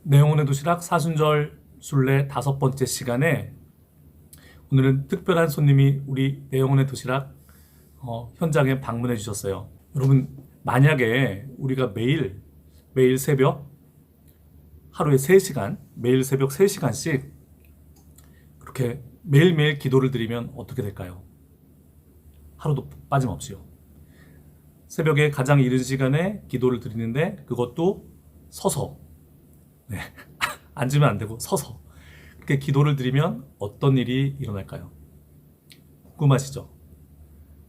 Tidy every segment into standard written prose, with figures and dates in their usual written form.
내 영혼의 도시락 사순절 순례 5번째 시간에 오늘은 특별한 손님이 우리 내 영혼의 도시락 현장에 방문해 주셨어요. 여러분, 만약에 우리가 매일 새벽 하루에 3시간, 매일 새벽 3시간씩 그렇게 매일매일 기도를 드리면 어떻게 될까요? 하루도 빠짐없이요. 새벽에 가장 이른 시간에 기도를 드리는데 그것도 서서, 네. 앉으면 안 되고 서서 그렇게 기도를 드리면 어떤 일이 일어날까요? 궁금하시죠?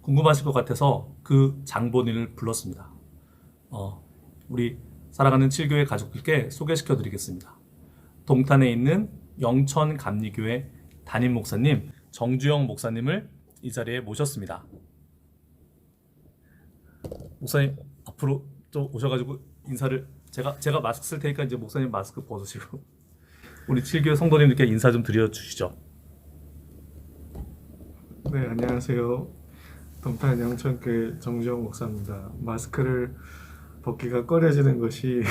궁금하실 것 같아서 그 장본인을 불렀습니다. 우리 사랑하는 7교회 가족들께 소개시켜 드리겠습니다. 동탄에 있는 영천감리교회 담임 목사님 정주영 목사님을 이 자리에 모셨습니다. 목사님 앞으로 좀 오셔가지고 인사를 제가 마스크 쓸 테니까 이제 목사님 마스크 벗으시고 우리 7교회 성도님들께 인사 좀 드려주시죠. 네, 안녕하세요. 동탄 영천교회 정주영 목사입니다. 마스크를 벗기가 꺼려지는 것이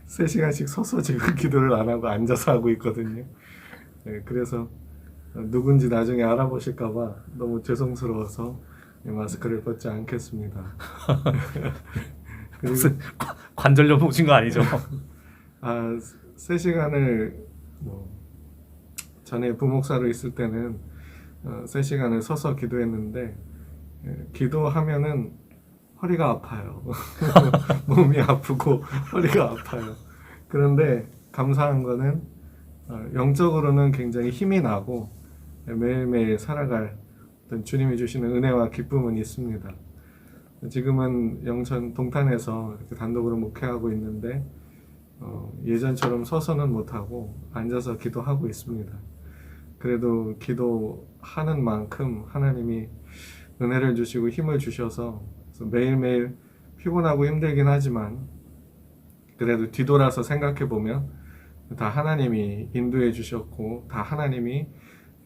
3시간씩 서서 지금 기도를 안 하고 앉아서 하고 있거든요. 네, 그래서 누군지 나중에 알아보실까봐 너무 죄송스러워서 마스크를 벗지 않겠습니다. 그리고 무슨 관절염 오신 거 아니죠? 3시간을 전에 부목사로 있을 때는 3시간을 서서 기도했는데 기도하면은 허리가 아파요. 몸이 아프고 허리가 아파요. 그런데 감사한 거는 영적으로는 굉장히 힘이 나고 매일매일 살아갈 어떤 주님이 주시는 은혜와 기쁨은 있습니다. 지금은 영천 동탄에서 이렇게 단독으로 목회하고 있는데 예전처럼 서서는 못하고 앉아서 기도하고 있습니다. 그래도 기도하는 만큼 하나님이 은혜를 주시고 힘을 주셔서 매일매일 피곤하고 힘들긴 하지만 그래도 뒤돌아서 생각해 보면 다 하나님이 인도해 주셨고 다 하나님이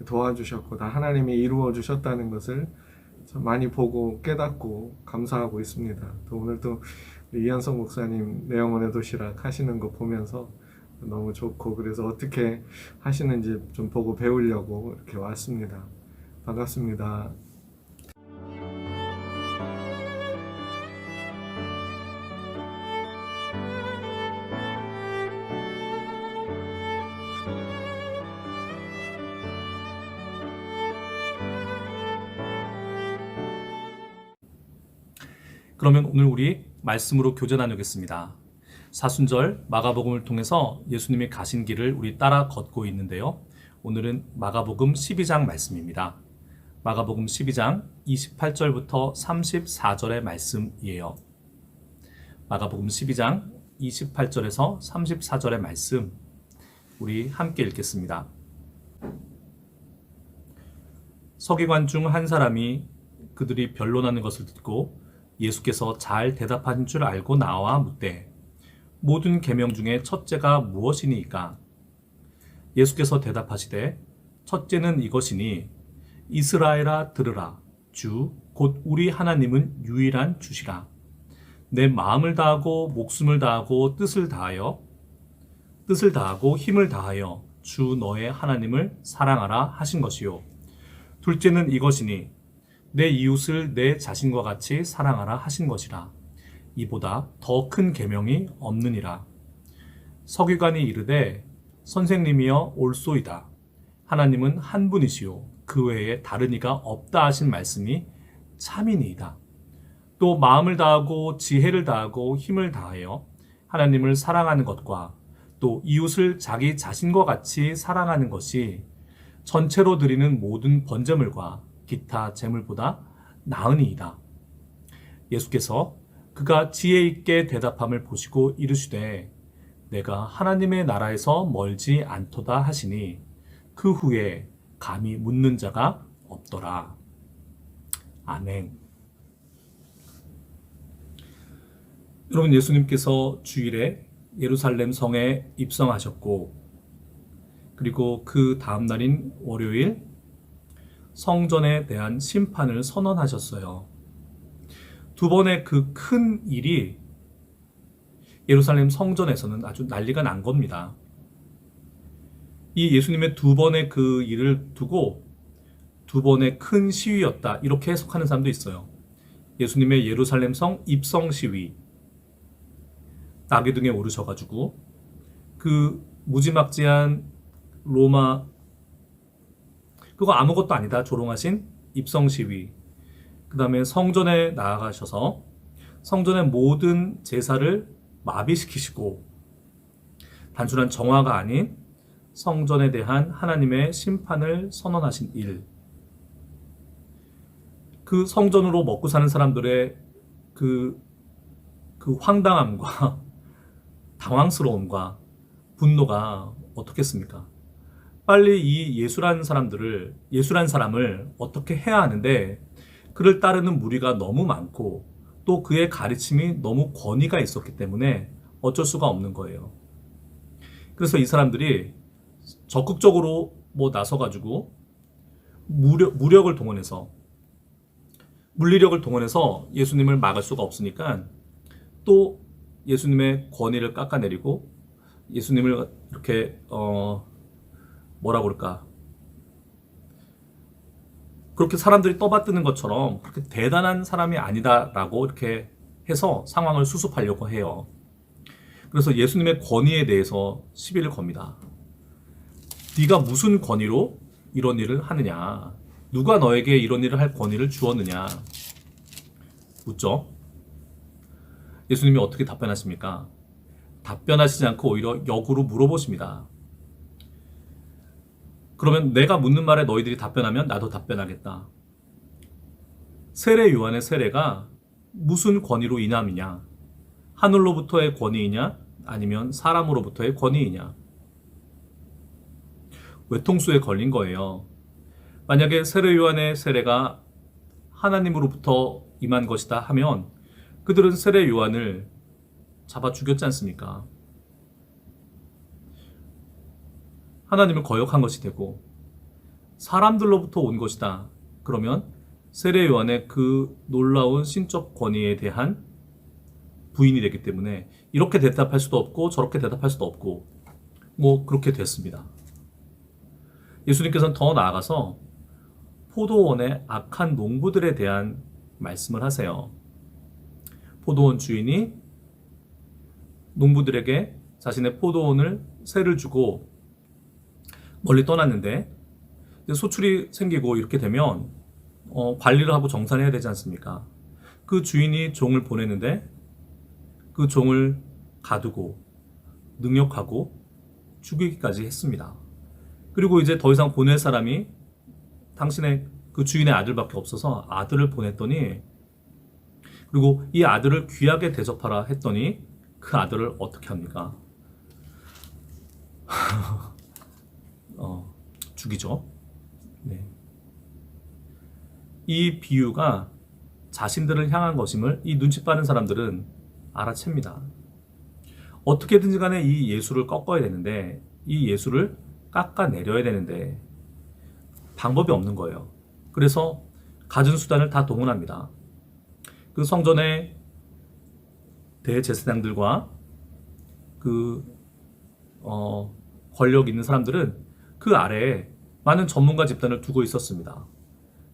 도와주셨고 다 하나님이 이루어 주셨다는 것을 많이 보고 깨닫고 감사하고 있습니다. 또 오늘 또 이한석 목사님 내 영혼의 도시락 하시는 거 보면서 너무 좋고 그래서 어떻게 하시는지 좀 보고 배우려고 이렇게 왔습니다. 반갑습니다. 그러면 오늘 우리 말씀으로 교제 나누겠습니다. 사순절 마가복음을 통해서 예수님이 가신 길을 우리 따라 걷고 있는데요. 오늘은 마가복음 12장 말씀입니다. 마가복음 12장 28절부터 34절의 말씀이에요. 마가복음 12장 28절에서 34절의 말씀 우리 함께 읽겠습니다. 서기관 중 한 사람이 그들이 변론하는 것을 듣고 예수께서 잘 대답하신 줄 알고 나와 묻되 모든 계명 중에 첫째가 무엇이니이까? 예수께서 대답하시되 첫째는 이것이니 이스라엘아 들으라 주 곧 우리 하나님은 유일한 주시라. 내 마음을 다하고 목숨을 다하고 뜻을 다하고 힘을 다하여 주 너의 하나님을 사랑하라 하신 것이요. 둘째는 이것이니 내 이웃을 내 자신과 같이 사랑하라 하신 것이라. 이보다 더 큰 계명이 없느니라. 서기관이 이르되 선생님이여 옳소이다. 하나님은 한 분이시요 그 외에 다른 이가 없다 하신 말씀이 참이니이다. 또 마음을 다하고 지혜를 다하고 힘을 다하여 하나님을 사랑하는 것과 또 이웃을 자기 자신과 같이 사랑하는 것이 전체로 드리는 모든 번제물과 기타 제물보다 나으니이다. 예수께서 그가 지혜 있게 대답함을 보시고 이르시되 내가 하나님의 나라에서 멀지 않도다 하시니 그 후에 감히 묻는 자가 없더라. 아멘. 여러분, 예수님께서 주일에 예루살렘 성에 입성하셨고 그리고 그 다음 날인 월요일 성전에 대한 심판을 선언하셨어요. 두 번의 그 큰 일이 예루살렘 성전에서는 아주 난리가 난 겁니다. 이 예수님의 두 번의 그 일을 두고 두 번의 큰 시위였다, 이렇게 해석하는 사람도 있어요. 예수님의 예루살렘 성 입성 시위, 나귀 등에 오르셔가지고 그 무지막지한 로마, 그거 아무것도 아니다 조롱하신 입성 시위, 그 다음에 성전에 나아가셔서 성전의 모든 제사를 마비시키시고 단순한 정화가 아닌 성전에 대한 하나님의 심판을 선언하신 일, 그 성전으로 먹고 사는 사람들의 그 황당함과 당황스러움과 분노가 어떻겠습니까? 빨리 이 예수란 사람을 어떻게 해야 하는데 그를 따르는 무리가 너무 많고 또 그의 가르침이 너무 권위가 있었기 때문에 어쩔 수가 없는 거예요. 그래서 이 사람들이 적극적으로 나서가지고 무력을 동원해서, 물리력을 동원해서 예수님을 막을 수가 없으니까 또 예수님의 권위를 깎아내리고 예수님을 이렇게 뭐라 그럴까, 그렇게 사람들이 떠받드는 것처럼 그렇게 대단한 사람이 아니다라고 이렇게 해서 상황을 수습하려고 해요. 그래서 예수님의 권위에 대해서 시비를 겁니다. 네가 무슨 권위로 이런 일을 하느냐? 누가 너에게 이런 일을 할 권위를 주었느냐? 묻죠. 예수님이 어떻게 답변하십니까? 답변하시지 않고 오히려 역으로 물어보십니다. 그러면 내가 묻는 말에 너희들이 답변하면 나도 답변하겠다. 세례 요한의 세례가 무슨 권위로 인함이냐? 하늘로부터의 권위이냐? 아니면 사람으로부터의 권위이냐? 외통수에 걸린 거예요. 만약에 세례 요한의 세례가 하나님으로부터 임한 것이다 하면 그들은 세례 요한을 잡아 죽였지 않습니까? 하나님을 거역한 것이 되고, 사람들로부터 온 것이다 그러면 세례 요한의 그 놀라운 신적 권위에 대한 부인이 되기 때문에 이렇게 대답할 수도 없고 저렇게 대답할 수도 없고 그렇게 됐습니다. 예수님께서는 더 나아가서 포도원의 악한 농부들에 대한 말씀을 하세요. 포도원 주인이 농부들에게 자신의 포도원을 세를 주고 멀리 떠났는데 소출이 생기고 이렇게 되면 관리를 하고 정산해야 되지 않습니까? 그 주인이 종을 보내는데 그 종을 가두고 능욕하고 죽이기까지 했습니다. 그리고 이제 더 이상 보낼 사람이 당신의 그 주인의 아들밖에 없어서 아들을 보냈더니, 그리고 이 아들을 귀하게 대접하라 했더니 그 아들을 어떻게 합니까? 죽이죠. 네. 이 비유가 자신들을 향한 것임을 이 눈치 빠른 사람들은 알아챕니다. 어떻게든지 간에 이 예수를 꺾어야 되는데, 이 예수를 깎아내려야 되는데 방법이 없는 거예요. 그래서 갖은 수단을 다 동원합니다. 그 성전의 대제사장들과 그 권력 있는 사람들은 그 아래에 많은 전문가 집단을 두고 있었습니다.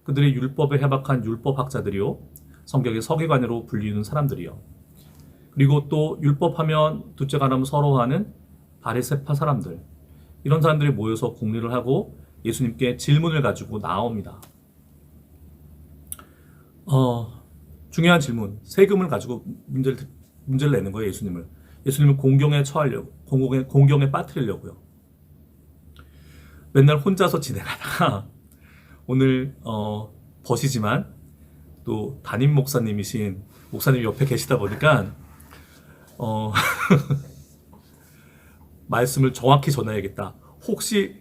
그들이 율법에 해박한 율법학자들이요, 성경의 서기관으로 불리는 사람들이요, 그리고 또 율법하면 둘째가 나면 서러워하는 바리새파 사람들, 이런 사람들이 모여서 공리를 하고 예수님께 질문을 가지고 나옵니다. 중요한 질문, 세금을 가지고 문제를 내는 거예요. 예수님을 공경에 처하려고, 공경에 빠뜨리려고요. 맨날 혼자서 진행하다가 오늘 버시지만 또 담임 목사님이신 목사님 옆에 계시다 보니까 말씀을 정확히 전해야겠다. 혹시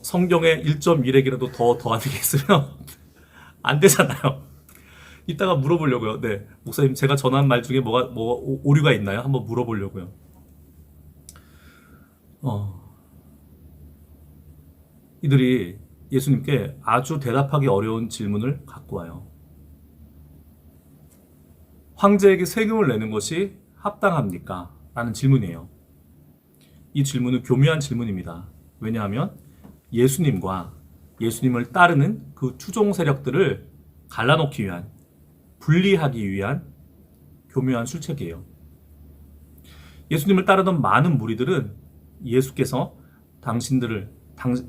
성경에 1.1핵이라도 더 더하는 게 있으면 안 되잖아요. 이따가 물어보려고요. 네, 목사님 제가 전한 말 중에 뭐가 오류가 있나요? 한번 물어보려고요. 이들이 예수님께 아주 대답하기 어려운 질문을 갖고 와요. 황제에게 세금을 내는 것이 합당합니까? 라는 질문이에요. 이 질문은 교묘한 질문입니다. 왜냐하면 예수님과 예수님을 따르는 그 추종 세력들을 갈라놓기 위한, 분리하기 위한 교묘한 술책이에요. 예수님을 따르던 많은 무리들은 예수께서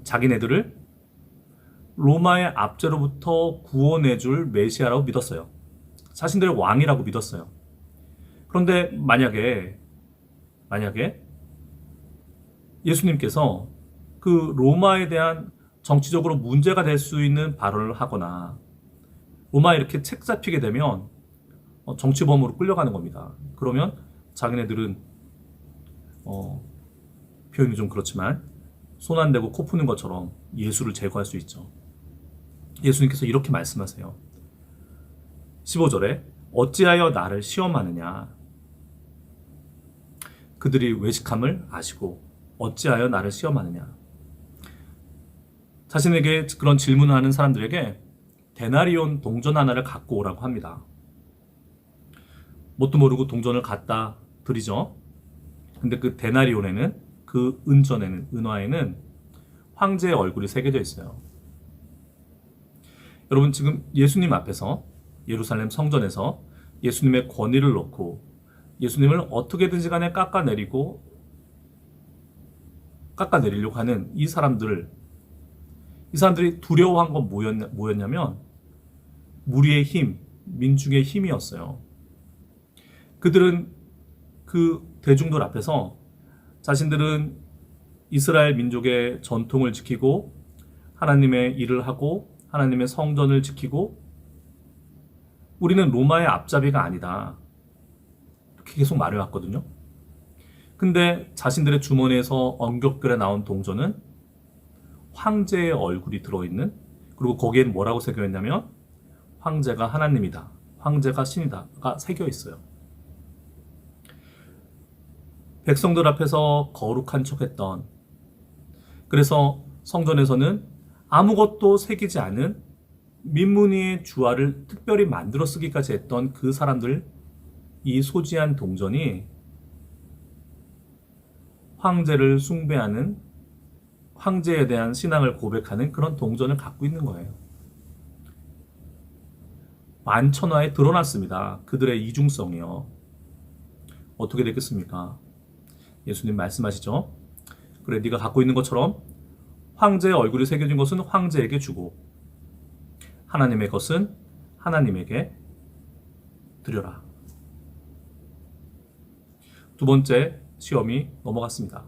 자기네들을 로마의 압제로부터 구원해줄 메시아라고 믿었어요. 자신들의 왕이라고 믿었어요. 그런데 만약에 예수님께서 그 로마에 대한 정치적으로 문제가 될 수 있는 발언을 하거나 로마에 이렇게 책 잡히게 되면 정치범으로 끌려가는 겁니다. 그러면 자기네들은 표현이 좀 그렇지만 손 안 대고 코 푸는 것처럼 예수를 제거할 수 있죠. 예수님께서 이렇게 말씀하세요. 15절에 어찌하여 나를 시험하느냐. 그들이 외식함을 아시고 어찌하여 나를 시험하느냐. 자신에게 그런 질문을 하는 사람들에게 데나리온 동전 하나를 갖고 오라고 합니다. 뭣도 모르고 동전을 갖다 드리죠. 근데 그 데나리온에는, 그 은화에는 황제의 얼굴이 새겨져 있어요. 여러분, 지금 예수님 앞에서, 예루살렘 성전에서 예수님의 권위를 놓고 예수님을 어떻게든지 간에 깎아내리려고 하는 이 사람들이 두려워한 건 뭐였냐면 무리의 힘, 민중의 힘이었어요. 그들은 그 대중들 앞에서 자신들은 이스라엘 민족의 전통을 지키고 하나님의 일을 하고 하나님의 성전을 지키고 우리는 로마의 앞잡이가 아니다. 이렇게 계속 말해왔거든요. 근데 자신들의 주머니에서 엉겹결에 나온 동전은 황제의 얼굴이 들어있는, 그리고 거기에는 뭐라고 새겨있냐면 황제가 하나님이다, 황제가 신이다가 새겨 있어요. 백성들 앞에서 거룩한 척했던, 그래서 성전에서는 아무것도 새기지 않은 민무늬의 주화를 특별히 만들어 쓰기까지 했던 그 사람들, 이 소지한 동전이 황제를 숭배하는, 황제에 대한 신앙을 고백하는 그런 동전을 갖고 있는 거예요. 만천하에 드러났습니다. 그들의 이중성이요. 어떻게 됐겠습니까? 예수님 말씀하시죠. 그래, 네가 갖고 있는 것처럼 황제의 얼굴이 새겨진 것은 황제에게 주고 하나님의 것은 하나님에게 드려라. 두 번째 시험이 넘어갔습니다.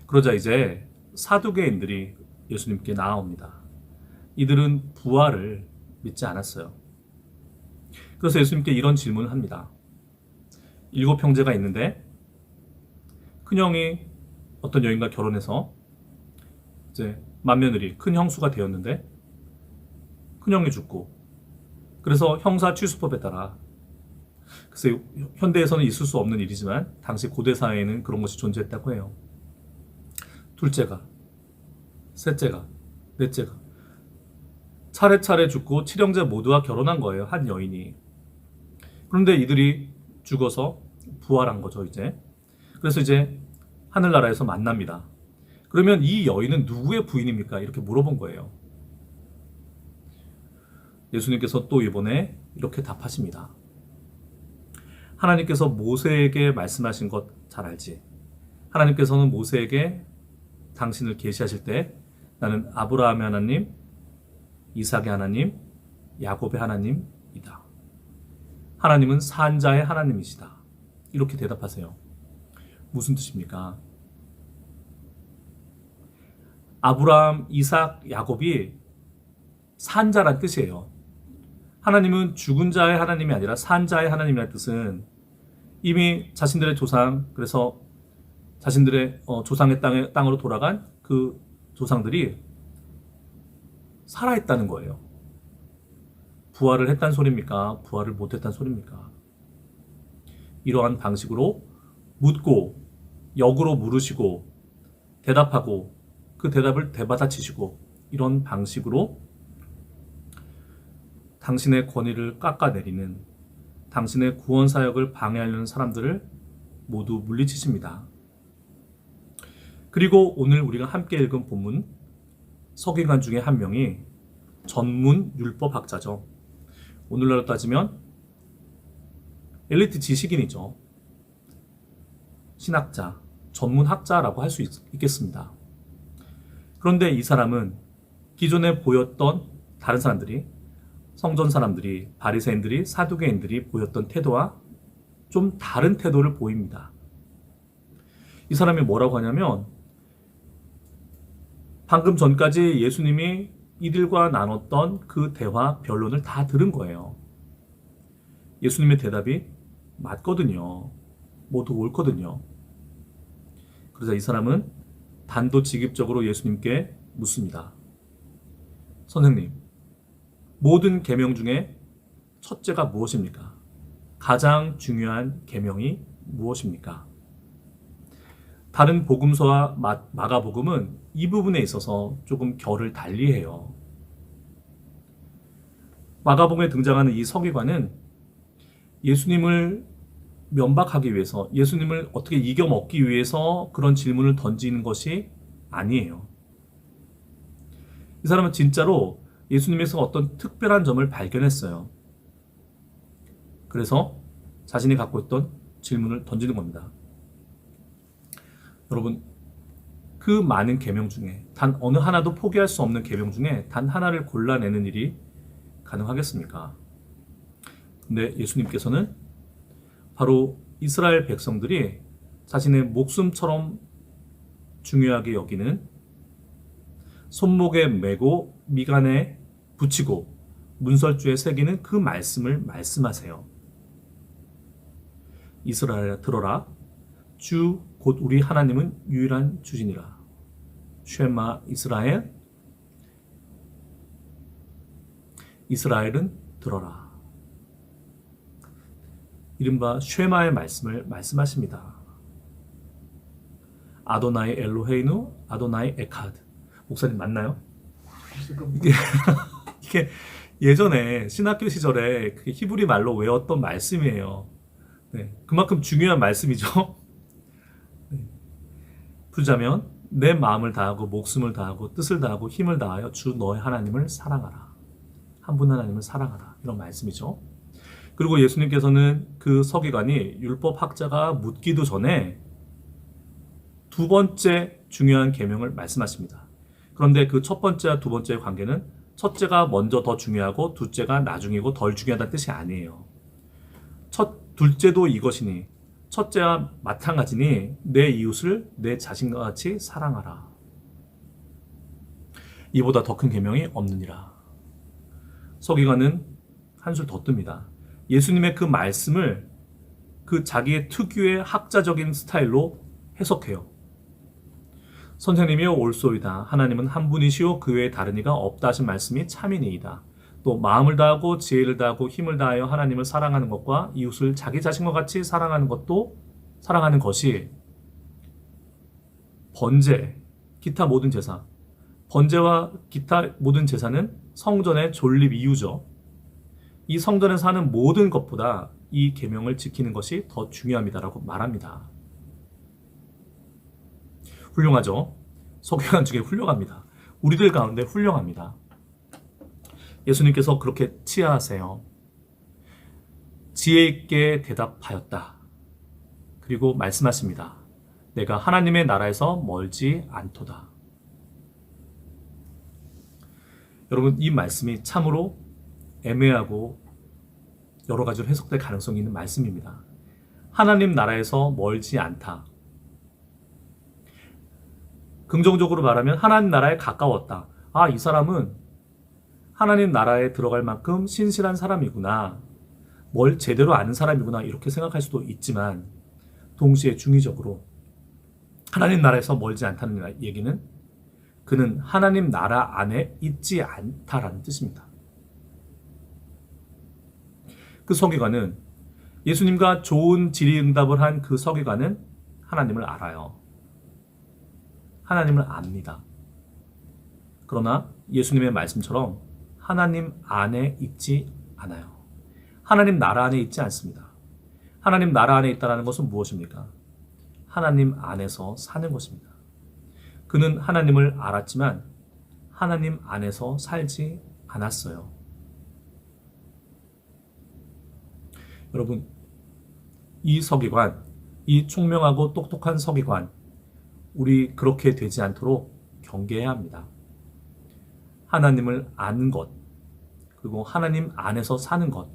그러자 이제 사두개인들이 예수님께 나아옵니다. 이들은 부활을 믿지 않았어요. 그래서 예수님께 이런 질문을 합니다. 7 형제가 있는데 큰형이 어떤 여인과 결혼해서 이제 맏며느리 큰 형수가 되었는데 큰형이 죽고, 그래서 형사 취수법에 따라, 글쎄 현대에서는 있을 수 없는 일이지만 당시 고대 사회에는 그런 것이 존재했다고 해요. 둘째가, 셋째가, 넷째가 차례차례 죽고 7형제 모두와 결혼한 거예요. 한 여인이. 그런데 이들이 죽어서 부활한 거죠, 이제. 그래서 이제 하늘나라에서 만납니다. 그러면 이 여인은 누구의 부인입니까? 이렇게 물어본 거예요. 예수님께서 또 이번에 이렇게 답하십니다. 하나님께서 모세에게 말씀하신 것 잘 알지? 하나님께서는 모세에게 당신을 계시하실 때 나는 아브라함의 하나님, 이삭의 하나님, 야곱의 하나님이다. 하나님은 산자의 하나님이시다. 이렇게 대답하세요. 무슨 뜻입니까? 아브라함, 이삭, 야곱이 산자란 뜻이에요. 하나님은 죽은 자의 하나님이 아니라 산자의 하나님이라는 뜻은 이미 자신들의 조상, 그래서 자신들의 조상의 땅으로 돌아간 그 조상들이 살아있다는 거예요. 부활을 했다는 소리입니까? 부활을 못했다는 소리입니까? 이러한 방식으로 묻고 역으로 물으시고 대답하고 그 대답을 되받아치시고 이런 방식으로 당신의 권위를 깎아내리는, 당신의 구원 사역을 방해하려는 사람들을 모두 물리치십니다. 그리고 오늘 우리가 함께 읽은 본문 서기관 중에 한 명이 전문 율법학자죠. 오늘날로 따지면 엘리트 지식인이죠. 신학자, 전문학자라고 할 수 있겠습니다. 그런데 이 사람은 기존에 보였던 다른 사람들이, 성전 사람들이, 바리새인들이, 사두개인들이 보였던 태도와 좀 다른 태도를 보입니다. 이 사람이 뭐라고 하냐면 방금 전까지 예수님이 이들과 나눴던 그 대화 변론을 다 들은 거예요. 예수님의 대답이 맞거든요. 모두 옳거든요. 그러자 이 사람은 단도직입적으로 예수님께 묻습니다. 선생님, 모든 계명 중에 첫째가 무엇입니까? 가장 중요한 계명이 무엇입니까? 다른 복음서와 마가복음은 이 부분에 있어서 조금 결을 달리해요. 마가복음에 등장하는 이 서기관은 예수님을 면박하기 위해서, 예수님을 어떻게 이겨먹기 위해서 그런 질문을 던지는 것이 아니에요. 이 사람은 진짜로 예수님에서 어떤 특별한 점을 발견했어요. 그래서 자신이 갖고 있던 질문을 던지는 겁니다. 여러분, 그 많은 계명 중에 단 어느 하나도 포기할 수 없는 계명 중에 단 하나를 골라내는 일이 가능하겠습니까? 근데 예수님께서는 바로 이스라엘 백성들이 자신의 목숨처럼 중요하게 여기는 손목에 메고 미간에 붙이고 문설주에 새기는 그 말씀을 말씀하세요. 이스라엘아 들어라. 주 곧 우리 하나님은 유일한 주시니라. 쉐마 이스라엘. 이스라엘은 들어라. 이른바 쉐마의 말씀을 말씀하십니다. 아도나이 엘로헤이누 아도나이 에카드. 목사님 맞나요? 이게 예전에 신학교 시절에 히브리 말로 외웠던 말씀이에요. 네, 그만큼 중요한 말씀이죠. 네. 부르자면 내 마음을 다하고 목숨을 다하고 뜻을 다하고 힘을 다하여 주 너의 하나님을 사랑하라. 한 분 하나님을 사랑하라. 이런 말씀이죠. 그리고 예수님께서는 그 서기관이 율법학자가 묻기도 전에 두 번째 중요한 계명을 말씀하십니다. 그런데 그 첫 번째와 두 번째의 관계는 첫째가 먼저 더 중요하고 둘째가 나중이고 덜 중요하다는 뜻이 아니에요. 둘째도 이것이니 첫째와 마찬가지니 내 이웃을 내 자신과 같이 사랑하라. 이보다 더 큰 계명이 없느니라. 서기관은 한술 더 뜹니다. 예수님의 그 말씀을 그 자기의 특유의 학자적인 스타일로 해석해요. 선생님이여 옳소이다. 하나님은 한 분이시오 그 외에 다른 이가 없다 하신 말씀이 참이니이다. 또 마음을 다하고 지혜를 다하고 힘을 다하여 하나님을 사랑하는 것과 이웃을 자기 자신과 같이 사랑하는 것이 번제, 기타 모든 제사. 번제와 기타 모든 제사는 성전의 존립 이유죠. 이 성전에서 하는 모든 것보다 이 계명을 지키는 것이 더 중요합니다라고 말합니다. 훌륭하죠? 서기관 중에 훌륭합니다. 우리들 가운데 훌륭합니다. 예수님께서 그렇게 치하하세요. 지혜 있게 대답하였다. 그리고 말씀하십니다. 내가 하나님의 나라에서 멀지 않도다. 여러분, 이 말씀이 참으로 애매하고 여러 가지로 해석될 가능성이 있는 말씀입니다. 하나님 나라에서 멀지 않다. 긍정적으로 말하면 하나님 나라에 가까웠다. 아, 이 사람은 하나님 나라에 들어갈 만큼 신실한 사람이구나. 뭘 제대로 아는 사람이구나. 이렇게 생각할 수도 있지만 동시에 중의적으로 하나님 나라에서 멀지 않다는 얘기는 그는 하나님 나라 안에 있지 않다라는 뜻입니다. 그 서기관은 예수님과 좋은 질의응답을 한 그 서기관은 하나님을 알아요. 하나님을 압니다. 그러나 예수님의 말씀처럼 하나님 안에 있지 않아요. 하나님 나라 안에 있지 않습니다. 하나님 나라 안에 있다는 것은 무엇입니까? 하나님 안에서 사는 것입니다. 그는 하나님을 알았지만 하나님 안에서 살지 않았어요. 여러분, 이 서기관, 이 총명하고 똑똑한 서기관, 우리 그렇게 되지 않도록 경계해야 합니다. 하나님을 아는 것, 그리고 하나님 안에서 사는 것.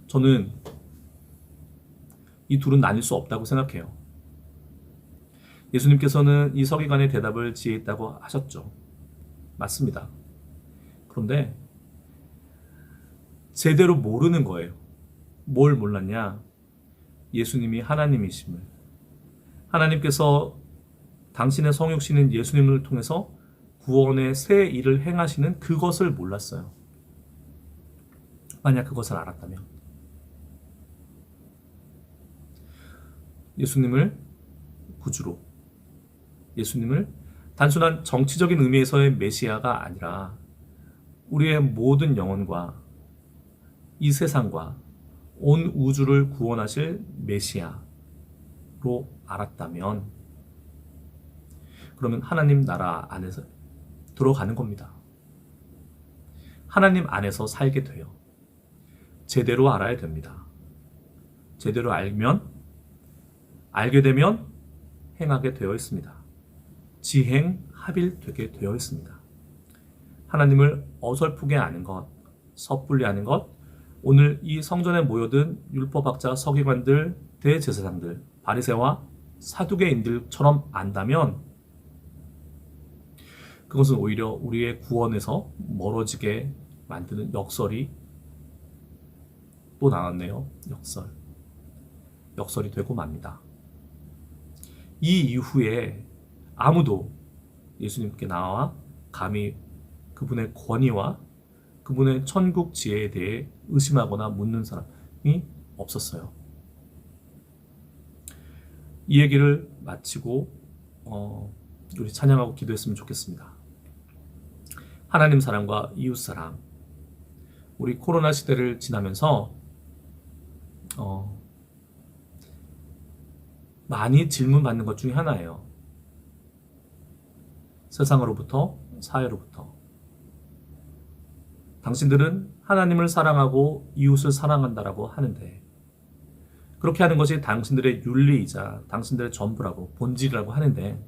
저는 이 둘은 나뉠 수 없다고 생각해요. 예수님께서는 이 서기관의 대답을 지혜있다고 하셨죠. 맞습니다. 그런데 제대로 모르는 거예요. 뭘 몰랐냐? 예수님이 하나님이심을. 하나님께서 당신의 성육신인 예수님을 통해서 구원의 새 일을 행하시는 그것을 몰랐어요. 만약 그것을 알았다면 예수님을 구주로, 예수님을 단순한 정치적인 의미에서의 메시아가 아니라 우리의 모든 영혼과 이 세상과 온 우주를 구원하실 메시아로 알았다면, 그러면 하나님 나라 안에서 들어가는 겁니다. 하나님 안에서 살게 돼요. 제대로 알아야 됩니다. 제대로 알게 되면 행하게 되어 있습니다. 지행합일되게 되어 있습니다. 하나님을 어설프게 아는 것, 섣불리 아는 것, 오늘 이 성전에 모여든 율법학자, 서기관들, 대제사장들, 바리새와 사두개인들처럼 안다면 그것은 오히려 우리의 구원에서 멀어지게 만드는 역설이 또 나왔네요. 역설이 되고 맙니다. 이 이후에 아무도 예수님께 나와 감히 그분의 권위와 그분의 천국 지혜에 대해 의심하거나 묻는 사람이 없었어요. 이 얘기를 마치고 우리 찬양하고 기도했으면 좋겠습니다. 하나님 사랑과 이웃 사랑, 우리 코로나 시대를 지나면서 많이 질문받는 것 중에 하나예요. 세상으로부터, 사회로부터. 당신들은 하나님을 사랑하고 이웃을 사랑한다라고 하는데, 그렇게 하는 것이 당신들의 윤리이자 당신들의 전부라고, 본질이라고 하는데,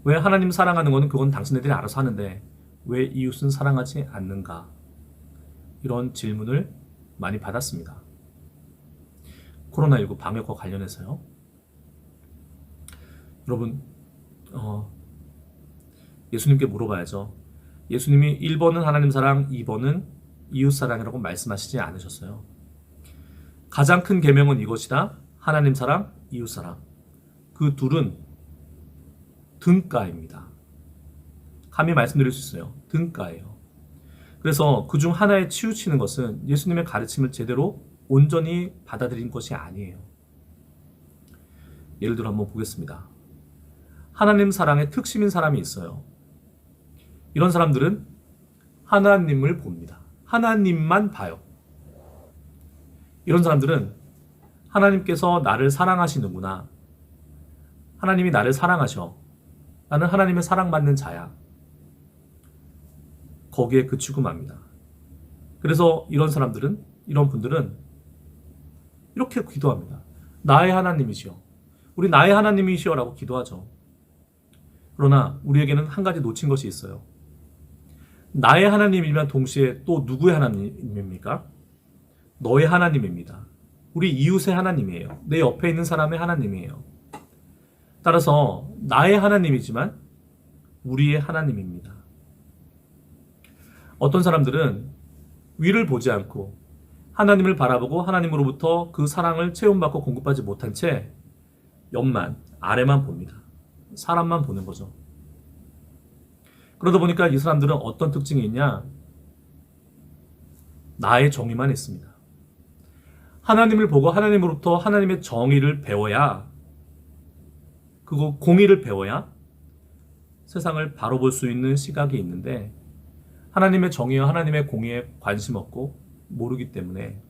왜 하나님 사랑하는 것은 그건 당신들이 알아서 하는데 왜 이웃은 사랑하지 않는가? 이런 질문을 많이 받았습니다. 코로나19 방역과 관련해서요. 여러분, 예수님께 물어봐야죠. 예수님이 1번은 하나님 사랑, 2번은 이웃 사랑이라고 말씀하시지 않으셨어요. 가장 큰 계명은 이것이다. 하나님 사랑, 이웃 사랑. 그 둘은 등가입니다. 감히 말씀드릴 수 있어요. 등가예요. 그래서 그중 하나에 치우치는 것은 예수님의 가르침을 제대로 온전히 받아들인 것이 아니에요. 예를 들어 한번 보겠습니다. 하나님 사랑의 특심인 사람이 있어요. 이런 사람들은 하나님을 봅니다. 하나님만 봐요. 이런 사람들은 하나님께서 나를 사랑하시는구나. 하나님이 나를 사랑하셔. 나는 하나님의 사랑받는 자야. 거기에 그치고 맙니다. 그래서 이런 분들은 이렇게 기도합니다. 나의 하나님이시여. 우리 나의 하나님이시여 라고 기도하죠. 그러나 우리에게는 한 가지 놓친 것이 있어요. 나의 하나님이면 동시에 또 누구의 하나님입니까? 너의 하나님입니다. 우리 이웃의 하나님이에요. 내 옆에 있는 사람의 하나님이에요. 따라서 나의 하나님이지만 우리의 하나님입니다. 어떤 사람들은 위를 보지 않고 하나님을 바라보고 하나님으로부터 그 사랑을 체험받고 공급하지 못한 채 옆만, 아래만 봅니다. 사람만 보는 거죠. 그러다 보니까 이 사람들은 어떤 특징이 있냐? 나의 정의만 있습니다. 하나님을 보고 하나님으로부터 하나님의 정의를 배워야, 그거 공의를 배워야 세상을 바로 볼 수 있는 시각이 있는데, 하나님의 정의와 하나님의 공의에 관심 없고 모르기 때문에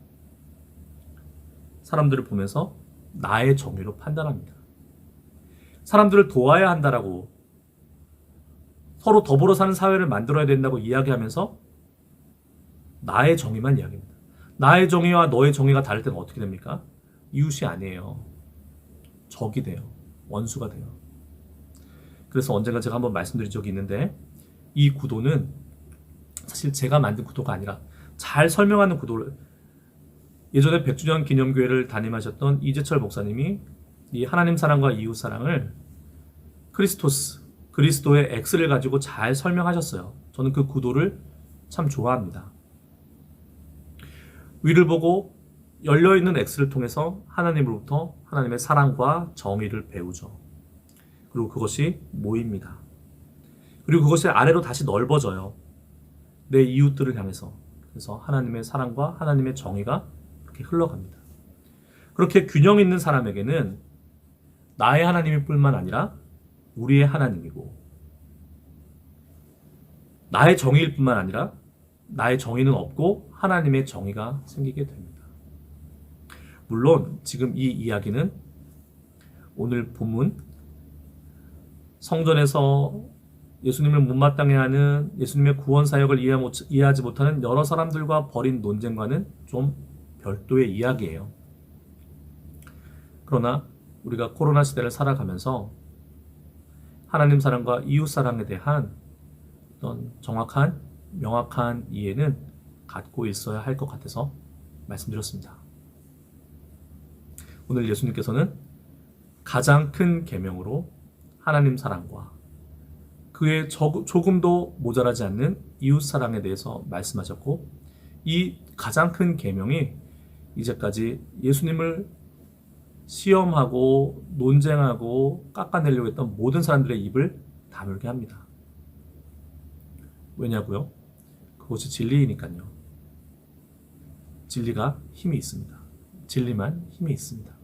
사람들을 보면서 나의 정의로 판단합니다. 사람들을 도와야 한다라고 서로 더불어 사는 사회를 만들어야 된다고 이야기하면서 나의 정의만 이야기합니다. 나의 정의와 너의 정의가 다를 때는 어떻게 됩니까? 이웃이 아니에요. 적이 돼요. 원수가 돼요. 그래서 언젠가 제가 한번 말씀드린 적이 있는데 이 구도는 사실 제가 만든 구도가 아니라 잘 설명하는 구도를 예전에 100주년 기념교회를 담임하셨던 이재철 목사님이 이 하나님 사랑과 이웃 사랑을 크리스토스, 그리스도의 X를 가지고 잘 설명하셨어요. 저는 그 구도를 참 좋아합니다. 위를 보고 열려있는 X를 통해서 하나님으로부터 하나님의 사랑과 정의를 배우죠. 그리고 그것이 모입니다. 그리고 그것이 아래로 다시 넓어져요. 내 이웃들을 향해서. 그래서 하나님의 사랑과 하나님의 정의가 그렇게 흘러갑니다. 그렇게 균형 있는 사람에게는 나의 하나님일 뿐만 아니라 우리의 하나님이고 나의 정의일 뿐만 아니라 나의 정의는 없고 하나님의 정의가 생기게 됩니다. 물론 지금 이 이야기는 오늘 본문 성전에서 예수님을 못마땅해 하는 예수님의 구원 사역을 이해하지 못하는 여러 사람들과 벌인 논쟁과는 좀 별도의 이야기예요. 그러나 우리가 코로나 시대를 살아가면서 하나님 사랑과 이웃 사랑에 대한 어떤 정확한 명확한 이해는 갖고 있어야 할 것 같아서 말씀드렸습니다. 오늘 예수님께서는 가장 큰 계명으로 하나님 사랑과 그의 조금도 모자라지 않는 이웃 사랑에 대해서 말씀하셨고 이 가장 큰 계명이 이제까지 예수님을 시험하고 논쟁하고 깎아내려고 했던 모든 사람들의 입을 다물게 합니다. 왜냐고요? 그것이 진리이니까요. 진리가 힘이 있습니다. 진리만 힘이 있습니다.